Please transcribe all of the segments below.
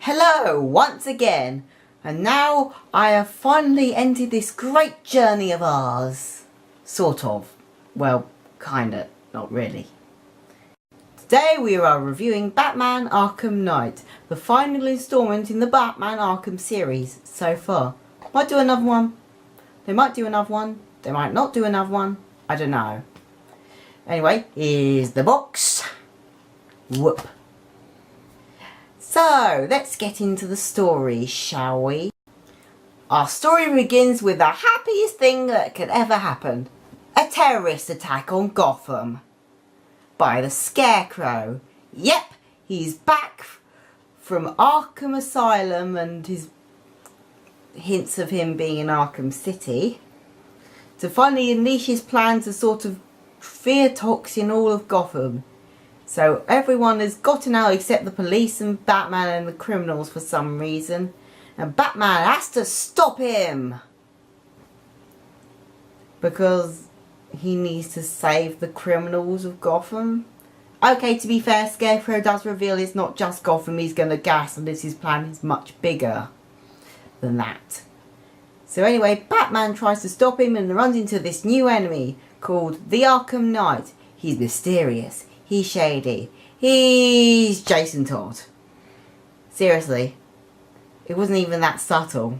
Hello once again, and now I have finally ended this great journey of ours. Sort of. Well, kinda, not really. Today we are reviewing Batman Arkham Knight, the final installment in the Batman Arkham series so far. Might do another one. They might do another one. They might not do another one. I don't know. Anyway, here's the box. Whoop. So, let's get into the story, shall we? Our story begins with the happiest thing that could ever happen. A terrorist attack on Gotham. By the Scarecrow. Yep, he's back from Arkham Asylum and his hints of him being in Arkham City. To finally unleash his plan to sort of fear toxin all of Gotham. So everyone has gotten out except the police and Batman and the criminals for some reason. And Batman has to stop him. Because he needs to save the criminals of Gotham. Okay, to be fair, Scarecrow does reveal it's not just Gotham he's going to gas, and his plan is much bigger than that. So anyway, Batman tries to stop him and runs into this new enemy called the Arkham Knight. He's mysterious. He's shady. He's Jason Todd. Seriously. It wasn't even that subtle.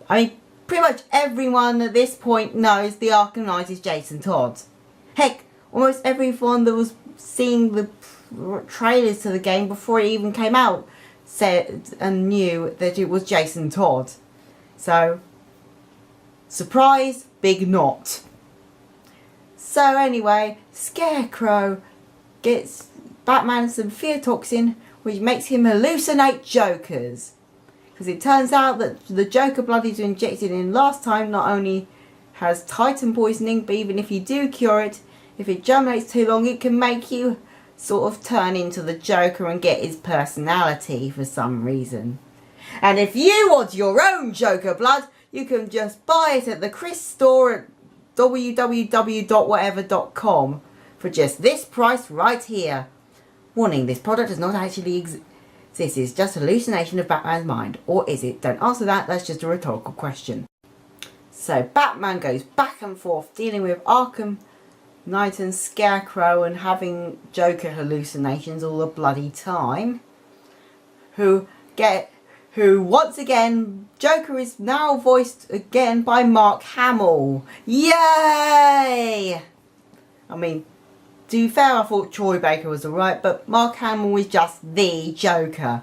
I mean, pretty much everyone at this point knows the Arkham Knight is Jason Todd. Heck, almost everyone that was seeing the trailers to the game before it even came out said and knew that it was Jason Todd. So, surprise, big not. So anyway, Scarecrow gets Batman some fear toxin, which makes him hallucinate Jokers. Because it turns out that the Joker blood he's injected in last time not only has Titan poisoning, but even if you do cure it, if it germinates too long, it can make you sort of turn into the Joker and get his personality for some reason. And if you want your own Joker blood, you can just buy it at the Chris store at www.whatever.com for just this price right here. Warning, this product does not actually exist. This is just hallucination of Batman's mind. Or is it? Don't answer that, that's just a rhetorical question. So Batman goes back and forth dealing with Arkham Knight and Scarecrow and having Joker hallucinations all the bloody time. Who once again, Joker is now voiced again by Mark Hamill. Yay! I mean, to be fair, I thought Troy Baker was alright, but Mark Hamill is just the Joker.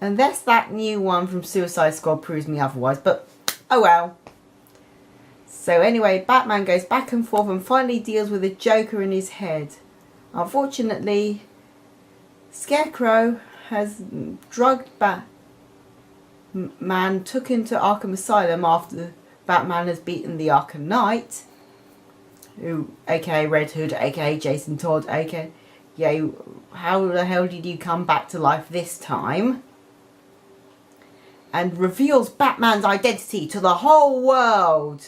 Unless that new one from Suicide Squad proves me otherwise, but oh well. So anyway, Batman goes back and forth and finally deals with the Joker in his head. Unfortunately, Scarecrow has drugged Batman, took him to Arkham Asylum after Batman has beaten the Arkham Knight, who, aka Red Hood, aka Jason Todd, aka, yeah, how the hell did you come back to life this time? And reveals Batman's identity to the whole world.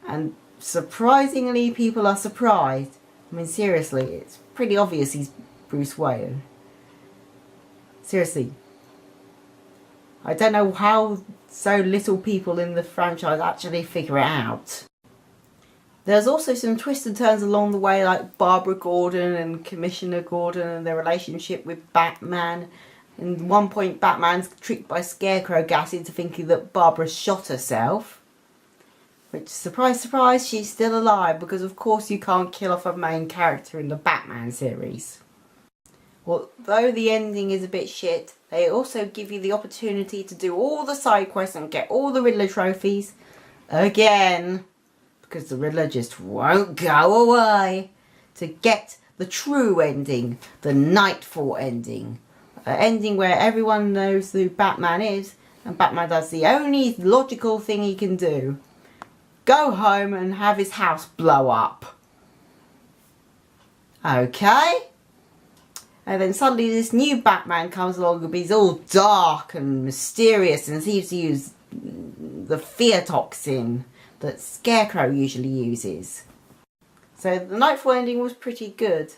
And surprisingly, people are surprised. I mean, seriously, it's pretty obvious he's Bruce Wayne. Seriously. I don't know how so little people in the franchise actually figure it out. There's also some twists and turns along the way, like Barbara Gordon and Commissioner Gordon and their relationship with Batman. And at one point, Batman's tricked by Scarecrow gas into thinking that Barbara shot herself. Which, surprise, surprise, she's still alive, because of course you can't kill off a main character in the Batman series. Although the ending is a bit shit, they also give you the opportunity to do all the side quests and get all the Riddler trophies again. Because the Riddler just won't go away. To get the true ending, the Nightfall ending. An ending where everyone knows who Batman is, and Batman does the only logical thing he can do. Go home and have his house blow up. Okay? And then suddenly this new Batman comes along and he's all dark and mysterious and seems to use the fear toxin that Scarecrow usually uses. So the Nightfall ending was pretty good.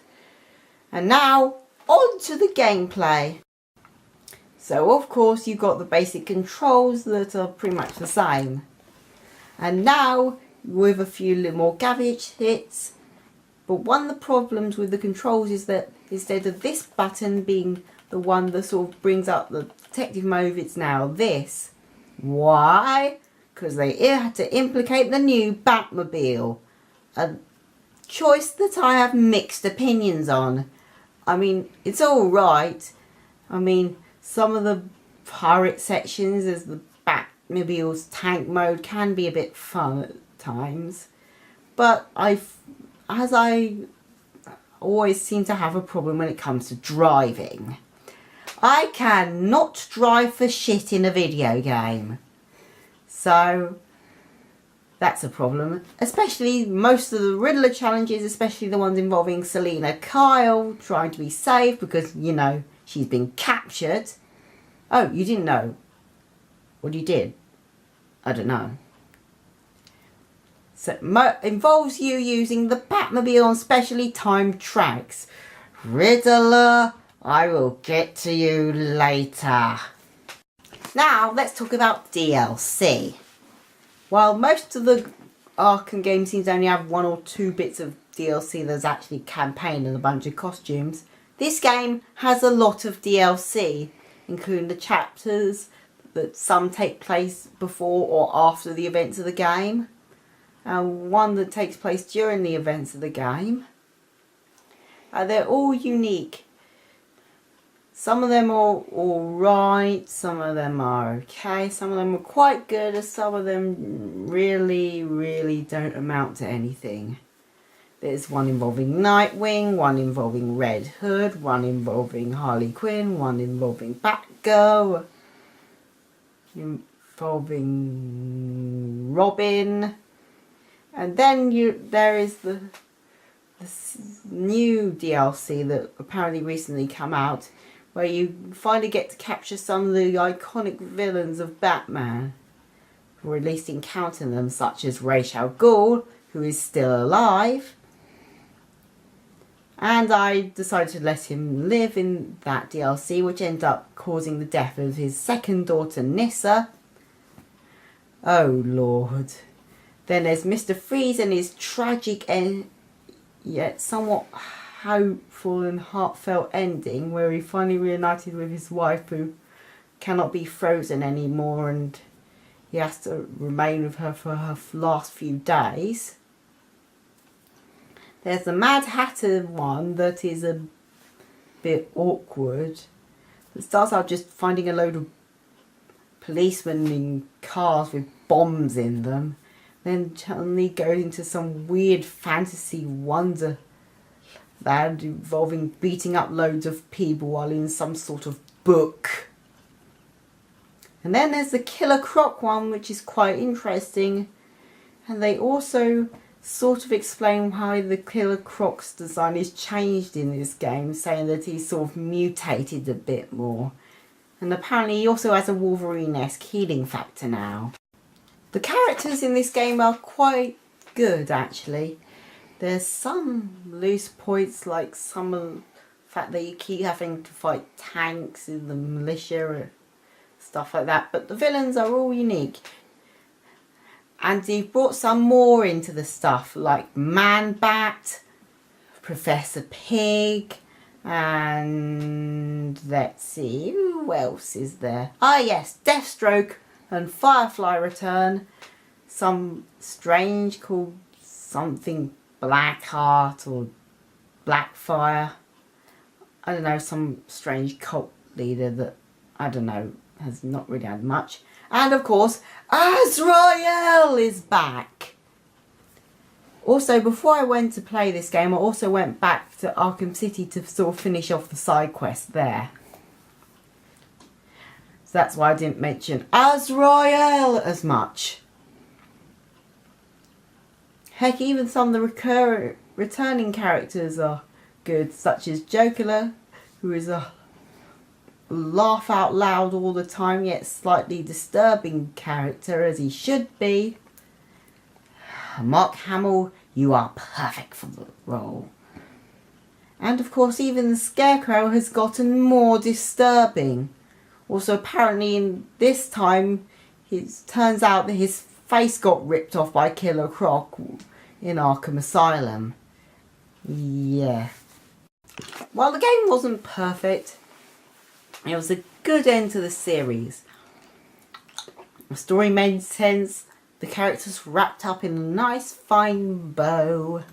And now on to the gameplay. So of course you've got the basic controls that are pretty much the same. And now with a few little more gadgets. But one of the problems with the controls is that instead of this button being the one that sort of brings up the detective mode, it's now this. Why? Because they had to implicate the new Batmobile. A choice that I have mixed opinions on. I mean, it's alright. I mean, some of the pirate sections as the Batmobile's tank mode can be a bit fun at times. But I always seem to have a problem when it comes to driving. I cannot drive for shit in a video game. So that's a problem. Especially most of the Riddler challenges, especially the ones involving Selina Kyle trying to be saved because, you know, she's been captured. Oh, you didn't know? What you did? I don't know. So involves you using the Batmobile on specially timed tracks. Riddler, I will get to you later. Now let's talk about DLC. While most of the Arkham game seems to only have 1 or 2 bits of DLC, there's actually campaign and a bunch of costumes. This game has a lot of DLC, including the chapters that some take place before or after the events of the game. And one that takes place during the events of the game. They're all unique. Some of them are alright, some of them are okay, some of them are quite good, and some of them really don't amount to anything. There's one involving Nightwing, one involving Red Hood, one involving Harley Quinn, one involving Batgirl, involving Robin. And then there is this new DLC that apparently recently come out, where you finally get to capture some of the iconic villains of Batman, or at least encounter them, such as Ra's al Ghul, who is still alive. And I decided to let him live in that DLC, which ended up causing the death of his second daughter, Nyssa. Oh Lord. Then there's Mr. Freeze and his tragic and yet somewhat hopeful and heartfelt ending, where he finally reunited with his wife, who cannot be frozen anymore, and he has to remain with her for her last few days. There's the Mad Hatter one that is a bit awkward. It starts out just finding a load of policemen in cars with bombs in them. Then suddenly goes into some weird fantasy wonderland involving beating up loads of people while in some sort of book. And then there's the Killer Croc one, which is quite interesting. And they also sort of explain how the Killer Croc's design is changed in this game, saying that he's sort of mutated a bit more. And apparently he also has a Wolverine-esque healing factor now. The characters in this game are quite good, actually. There's some loose points, like some of the fact that you keep having to fight tanks in the militia and stuff like that. But the villains are all unique. And they've brought some more into the stuff, like Man-Bat, Professor Pig, and let's see, who else is there? Ah yes, Deathstroke and Firefly return. Some strange called something Blackheart or Blackfire. I don't know, some strange cult leader that, I don't know, has not really had much. And of course, Azrael is back. Also, before I went to play this game, I also went back to Arkham City to sort of finish off the side quest there. So that's why I didn't mention Azrael as much. Heck, even some of the returning characters are good, such as Joker, who is a laugh out loud all the time, yet slightly disturbing character, as he should be. Mark Hamill, you are perfect for the role. And of course even the Scarecrow has gotten more disturbing. Also apparently in this time it turns out that his face got ripped off by Killer Croc in Arkham Asylum. Yeah. While the game wasn't perfect, it was a good end to the series. The story made sense, the characters wrapped up in a nice fine bow.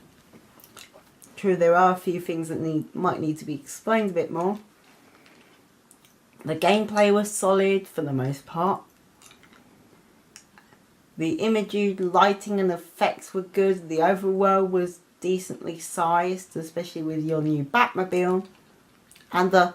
True, there are a few things that might need to be explained a bit more. The gameplay was solid for the most part. The imagery, lighting and effects were good. The overworld was decently sized, especially with your new Batmobile. And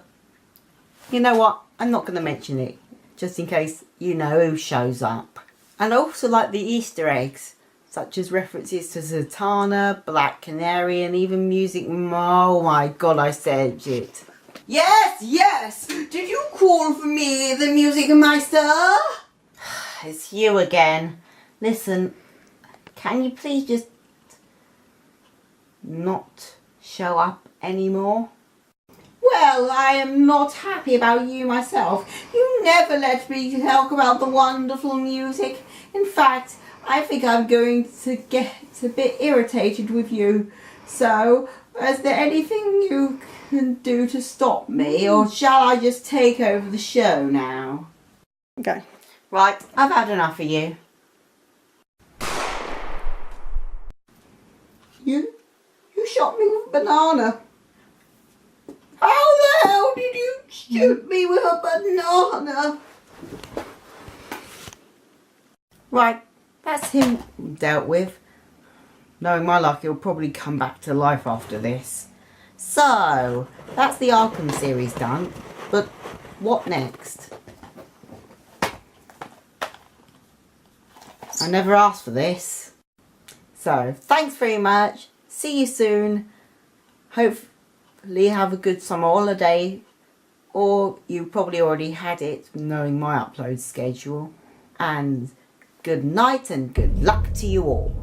you know what, I'm not going to mention it, just in case you know who shows up. And I also like the Easter eggs, such as references to Zatanna, Black Canary, and even music. Oh my god, I said it. Yes, yes! Did you call for me, the Music Meister? It's you again. Listen, can you please just not show up anymore? Well, I am not happy about you myself. You never let me talk about the wonderful music. In fact, I think I'm going to get a bit irritated with you. So, is there anything you can do to stop me, or shall I just take over the show now? Okay. Right, I've had enough of you. You shot me with a banana. How the hell did you shoot me with a banana? Right, that's him dealt with. Knowing my luck, he'll probably come back to life after this. So, that's the Arkham series done. But what next? I never asked for this. So, thanks very much. See you soon. Hopefully have a good summer holiday. Or you probably already had it, knowing my upload schedule. And good night and good luck to you all.